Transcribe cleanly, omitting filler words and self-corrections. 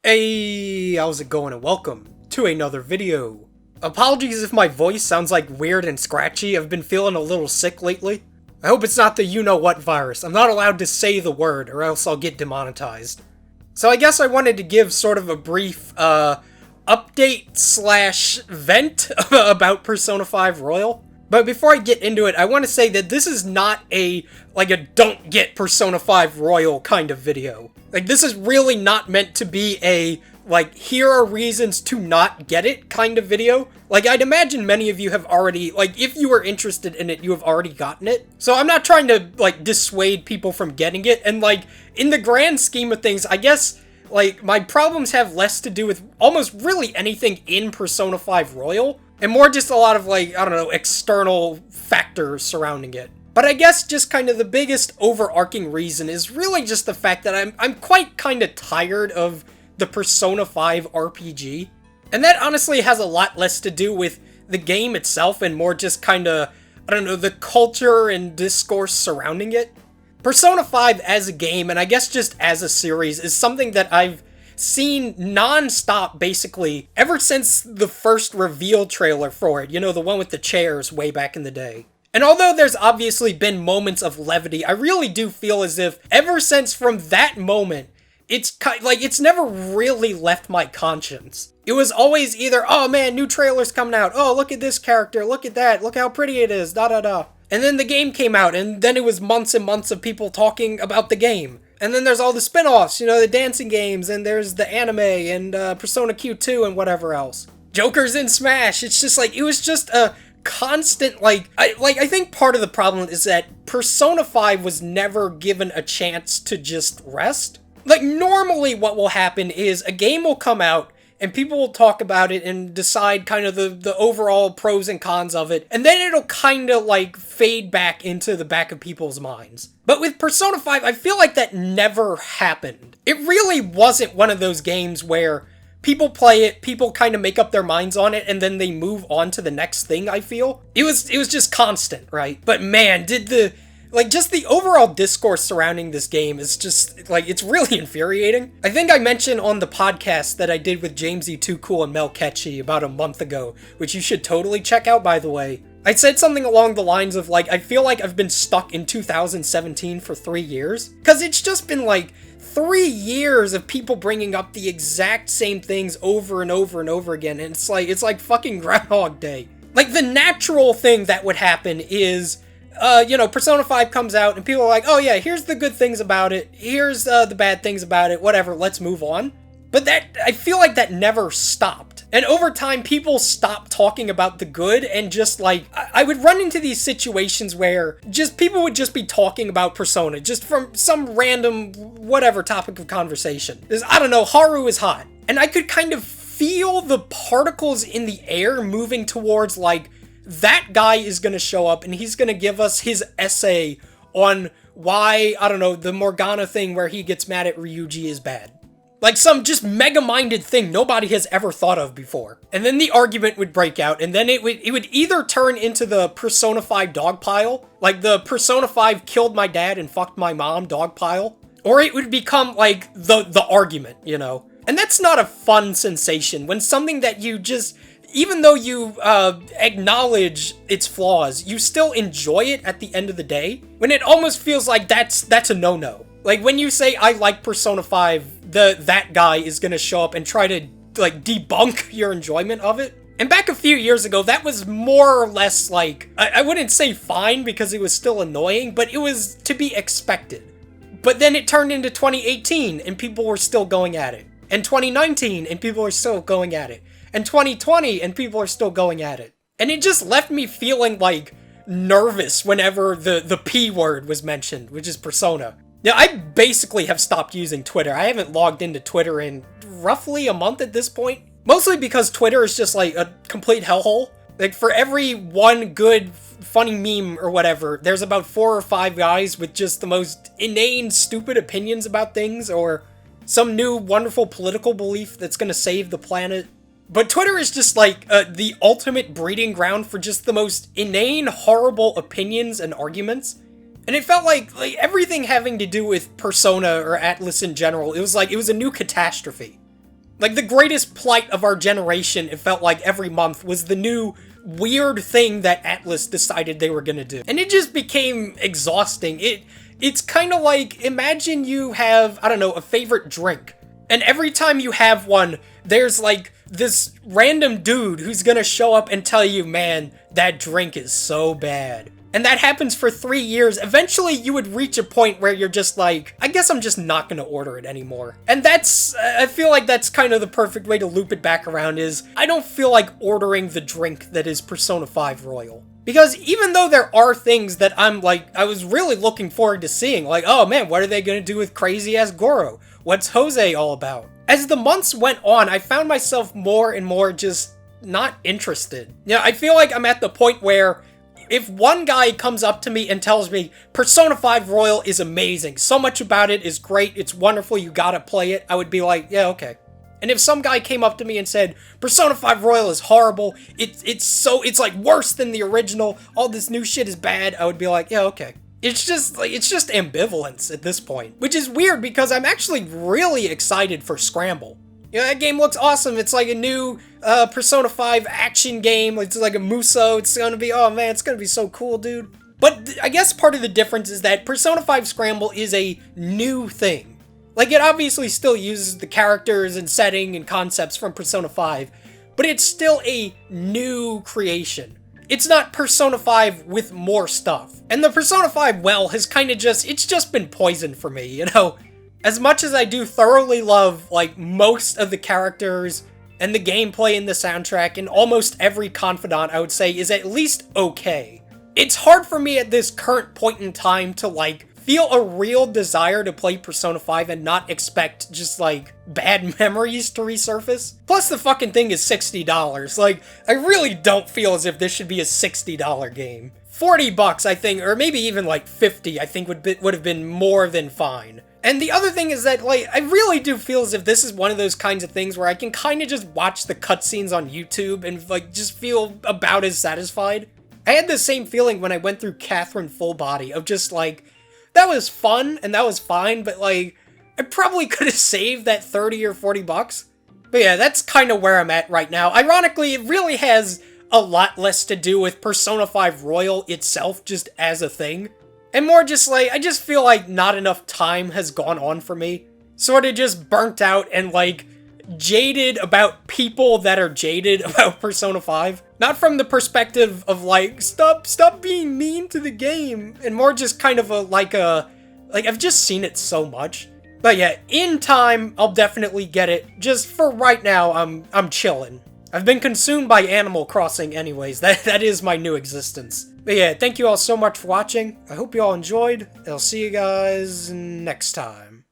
Hey, how's it going and welcome to another video. Apologies if my voice sounds like weird and scratchy, I've been feeling a little sick lately. I hope it's not the you-know-what virus. I'm not allowed to say the word or else I'll get demonetized. So I guess I wanted to give sort of a brief, update slash vent about Persona 5 Royal. But before I get into it, I want to say that this is not a don't get Persona 5 Royal kind of video. This is really not meant to be a, here are reasons to not get it kind of video. I'd imagine many of you have already, if you were interested in it, you have already gotten it. So I'm not trying to, dissuade people from getting it. And, in the grand scheme of things, I guess, my problems have less to do with almost really anything in Persona 5 Royal, and more just a lot of, I don't know, external factors surrounding it. But I guess just kind of the biggest overarching reason is really just the fact that I'm quite kind of tired of the Persona 5 RPG. And that honestly has a lot less to do with the game itself and more just kind of, I don't know, the culture and discourse surrounding it. Persona 5 as a game, and I guess just as a series, is something that I've seen non-stop basically ever since the first reveal trailer for it, you know, the one with the chairs way back in the day. And although there's obviously been moments of levity, I really do feel as if ever since from that moment, it's never really left my conscience. It was always either, oh man, new trailer's coming out, oh look at this character, look at that, look how pretty it is, da da da. And then the game came out, and then it was months and months of people talking about the game. And then there's all the spin-offs, you know, the dancing games, and there's the anime, and Persona Q2, and whatever else. Joker's in Smash, it's just it was just a constant, I think part of the problem is that Persona 5 was never given a chance to just rest. Normally what will happen is a game will come out, and people will talk about it and decide kind of the overall pros and cons of it, and then it'll kind of fade back into the back of people's minds. But with Persona 5, I feel like that never happened. It really wasn't one of those games where people play it, people kind of make up their minds on it, and then they move on to the next thing, I feel. It was just constant, right? But man, just the overall discourse surrounding this game is just, it's really infuriating. I think I mentioned on the podcast that I did with Jamesy Too Cool and Mel Ketchy about a month ago, which you should totally check out, by the way. I said something along the lines of, I feel like I've been stuck in 2017 for 3 years. Because it's just been, 3 years of people bringing up the exact same things over and over and over again, and it's like fucking Groundhog Day. The natural thing that would happen is, Persona 5 comes out, and people are like, oh yeah, here's the good things about it, here's the bad things about it, whatever, let's move on. But I feel like that never stopped. And over time, people stopped talking about the good, and just, I would run into these situations where people would just be talking about Persona, just from some random, whatever topic of conversation. I don't know, Haru is hot. And I could kind of feel the particles in the air moving towards, that guy is gonna show up, and he's gonna give us his essay on why, I don't know, the Morgana thing where he gets mad at Ryuji is bad. Some just mega-minded thing nobody has ever thought of before. And then the argument would break out, and then it would either turn into the Persona 5 dog pile, the Persona 5 killed my dad and fucked my mom dog pile, or it would become, the argument, you know? And that's not a fun sensation when something that you just, even though you acknowledge its flaws, you still enjoy it at the end of the day, when it almost feels like that's a no-no. When you say, I like Persona 5, that guy is gonna show up and try to, debunk your enjoyment of it. And back a few years ago, that was more or less, I wouldn't say fine, because it was still annoying, but it was to be expected. But then it turned into 2018, and people were still going at it. And 2019, and people were still going at it. And 2020, and people are still going at it. And it just left me feeling, nervous whenever the P word was mentioned, which is Persona. Now, I basically have stopped using Twitter. I haven't logged into Twitter in roughly a month at this point. Mostly because Twitter is just a complete hellhole. For every one good, funny meme or whatever, there's about 4 or 5 guys with just the most inane, stupid opinions about things, or some new, wonderful political belief that's gonna save the planet. But Twitter is just the ultimate breeding ground for just the most inane, horrible opinions and arguments. And it felt like everything having to do with Persona or Atlas in general, it was a new catastrophe. Like, the greatest plight of our generation, it felt like every month, was the new weird thing that Atlas decided they were gonna do. And it just became exhausting. It's kind of like, imagine you have, I don't know, a favorite drink. And every time you have one, there's like this random dude who's gonna show up and tell you, man, that drink is so bad. And that happens for 3 years. Eventually, you would reach a point where you're just like, I guess I'm just not gonna order it anymore. And I feel like that's kind of the perfect way to loop it back around is, I don't feel like ordering the drink that is Persona 5 Royal. Because even though there are things that I was really looking forward to seeing, like, oh man, what are they gonna do with crazy-ass Goro? What's Jose all about? As the months went on, I found myself more and more just not interested. You know, I feel like I'm at the point where if one guy comes up to me and tells me, Persona 5 Royal is amazing, so much about it is great, it's wonderful, you gotta play it, I would be like, yeah, okay. And if some guy came up to me and said, Persona 5 Royal is horrible, it's like worse than the original, all this new shit is bad, I would be like, yeah, okay. It's just ambivalence at this point. Which is weird because I'm actually really excited for Scramble. You know, that game looks awesome. It's like a new Persona 5 action game. It's like a Muso. It's gonna be, oh man, it's gonna be so cool, dude. But I guess part of the difference is that Persona 5 Scramble is a new thing. Like, it obviously still uses the characters and setting and concepts from Persona 5, but it's still a new creation. It's not Persona 5 with more stuff. And the Persona 5 well has kind of it's just been poisoned for me, you know? As much as I do thoroughly love, like, most of the characters and the gameplay and the soundtrack, and almost every confidant, I would say, is at least okay. It's hard for me at this current point in time to, like, feel a real desire to play Persona 5 and not expect just, like, bad memories to resurface. Plus, the fucking thing is $60. Like, I really don't feel as if this should be a $60 game. $40, I think, or maybe even, like, 50, I think would have been more than fine. And the other thing is that, like, I really do feel as if this is one of those kinds of things where I can kind of just watch the cutscenes on YouTube and, like, just feel about as satisfied. I had the same feeling when I went through Catherine Full Body of just, like, that was fun and that was fine, but, like, I probably could have saved that 30 or 40 bucks. But yeah, that's kind of where I'm at right now. Ironically, it really has a lot less to do with Persona 5 Royal itself just as a thing. And more just like, I just feel like not enough time has gone on for me. Sort of just burnt out and like jaded about people that are jaded about Persona 5. Not from the perspective of like, stop being mean to the game. And more just kind of like I've just seen it so much. But yeah, in time, I'll definitely get it. Just for right now, I'm chilling. I've been consumed by Animal Crossing anyways. That is my new existence. But yeah, thank you all so much for watching. I hope you all enjoyed. I'll see you guys next time.